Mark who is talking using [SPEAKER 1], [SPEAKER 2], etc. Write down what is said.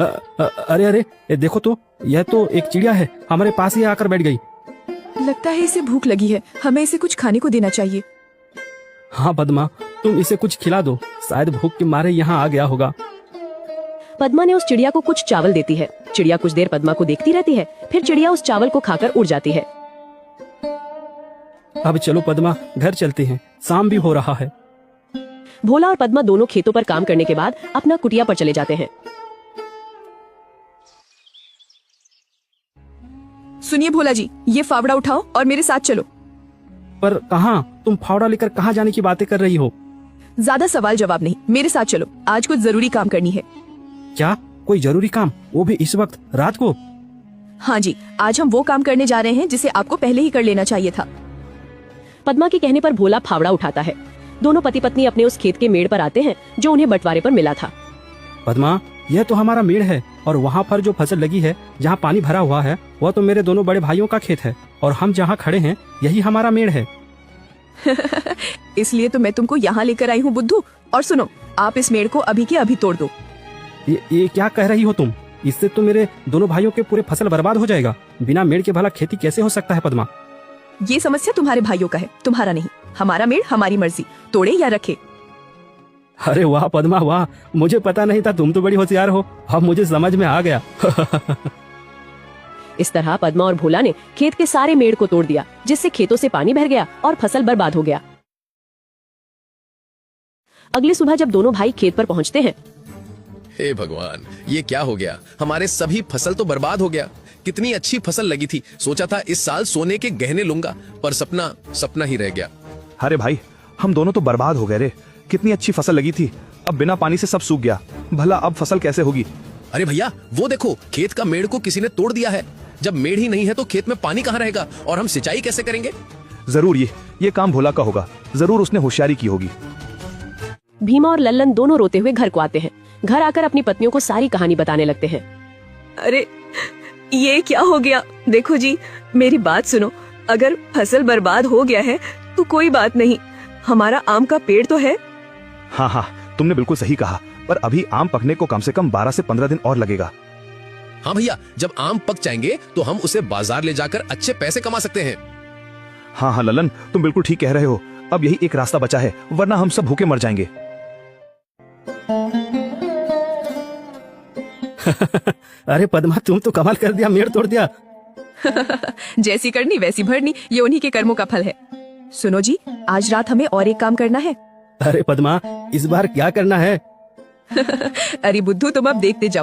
[SPEAKER 1] अरे अरे, देखो तो, यह तो एक चिड़िया है, हमारे पास ही आकर बैठ गई।
[SPEAKER 2] लगता है इसे भूख लगी है, हमें इसे कुछ खाने को देना चाहिए।
[SPEAKER 1] हाँ पद्मा, तुम इसे कुछ खिला दो, शायद भूख के मारे यहाँ आ गया होगा।
[SPEAKER 3] पद्मा ने उस चिड़िया को कुछ चावल देती है। चिड़िया कुछ देर पद्मा को देखती रहती है, फिर चिड़िया उस चावल को खाकर उड़ जाती है।
[SPEAKER 1] अब चलो पद्मा, घर चलते हैं, शाम भी हो रहा है।
[SPEAKER 3] भोला और पद्मा दोनों खेतों पर काम करने के बाद अपना कुटिया पर चले जाते हैं।
[SPEAKER 2] सुनिए भोला जी, ये फावड़ा उठाओ और मेरे साथ चलो।
[SPEAKER 1] पर कहाँ? तुम फावड़ा लेकर कहाँ जाने की बातें कर रही हो?
[SPEAKER 2] ज्यादा सवाल जवाब नहीं, मेरे साथ चलो, आज कुछ जरूरी काम करनी है।
[SPEAKER 1] क्या? कोई जरूरी काम? वो भी इस वक्त रात को?
[SPEAKER 2] हाँ जी, आज हम वो काम करने जा रहे हैं जिसे आपको पहले ही कर लेना चाहिए था।
[SPEAKER 3] पद्मा के कहने पर भोला फावड़ा उठाता है। दोनों पति पत्नी अपने उस खेत के मेड़ पर आते हैं जो उन्हें बंटवारे पर मिला था।
[SPEAKER 1] पद्मा, यह तो हमारा मेड़ है, और वहाँ पर जो फसल लगी है, जहाँ पानी भरा हुआ है, वह तो मेरे दोनों बड़े भाइयों का खेत है, और हम जहाँ खड़े हैं यही हमारा मेड़ है।
[SPEAKER 2] इसलिए तो मैं तुमको यहाँ लेकर आई हूँ बुद्धू। और सुनो, आप इस मेड़ को अभी के अभी तोड़ दो।
[SPEAKER 1] ये क्या कह रही हो तुम? इससे तो मेरे दोनों भाइयों के पूरे फसल बर्बाद हो जाएगा। बिना मेड़ के भला खेती कैसे हो सकता है पद्मा?
[SPEAKER 2] ये समस्या तुम्हारे भाइयों का है, तुम्हारा नहीं। हमारा मेड़ हमारी मर्जी, तोड़े या रखे।
[SPEAKER 1] अरे वाह पद्मा वाह, मुझे पता नहीं था, तुम तो बड़ी होशियार हो, अब मुझे समझ में आ गया।
[SPEAKER 3] इस तरह पद्मा और भोला ने खेत के सारे मेड़ को तोड़ दिया, जिससे खेतों से पानी भर गया और फसल बर्बाद हो गया। अगली सुबह जब दोनों भाई खेत पर पहुंचते हैं,
[SPEAKER 4] हे भगवान, ये क्या हो गया? हमारे सभी फसल तो बर्बाद हो गया। कितनी अच्छी फसल लगी थी, सोचा था इस साल सोने के गहने लूंगा, पर सपना सपना ही रह गया।
[SPEAKER 5] अरे भाई, हम दोनों तो बर्बाद हो गए रे। कितनी अच्छी फसल लगी थी, अब बिना पानी से सब सूख गया। भला अब फसल कैसे होगी?
[SPEAKER 4] अरे भैया, वो देखो, खेत का मेड़ को किसी ने तोड़ दिया है। जब मेड़ ही नहीं है तो खेत में पानी कहाँ रहेगा, और हम सिंचाई कैसे करेंगे?
[SPEAKER 5] जरूर ये काम भोला का होगा, जरूर उसने होशियारी की होगी।
[SPEAKER 3] भीमा और लल्लन दोनों रोते हुए घर को आते हैं। घर आकर अपनी पत्नियों को सारी कहानी बताने लगते हैं।
[SPEAKER 2] अरे ये क्या हो गया? देखो जी, मेरी बात सुनो, अगर फसल बर्बाद हो गया है तो कोई बात नहीं, हमारा आम का पेड़ तो है।
[SPEAKER 5] हाँ, तुमने बिल्कुल सही कहा, पर अभी आम पकने को कम से कम 12 से 15 दिन और लगेगा।
[SPEAKER 4] हाँ भैया, जब आम पक जाएंगे तो हम उसे बाजार ले जाकर अच्छे पैसे कमा सकते हैं।
[SPEAKER 5] हाँ ललन, तुम बिल्कुल ठीक कह रहे हो। अब यही एक रास्ता बचा है, वरना हम सब भूखे मर जाएंगे।
[SPEAKER 1] अरे पद्मा, तुम तो कमाल कर दिया, मेड़ तोड़ दिया।
[SPEAKER 2] जैसी करनी वैसी भरनी, ये उन्हीं के कर्मों का फल है। सुनो जी, आज रात हमें और एक काम करना है।
[SPEAKER 1] अरे पद्मा, इस बार क्या करना है?
[SPEAKER 2] अरे बुद्धू, तुम अब देखते जाओ।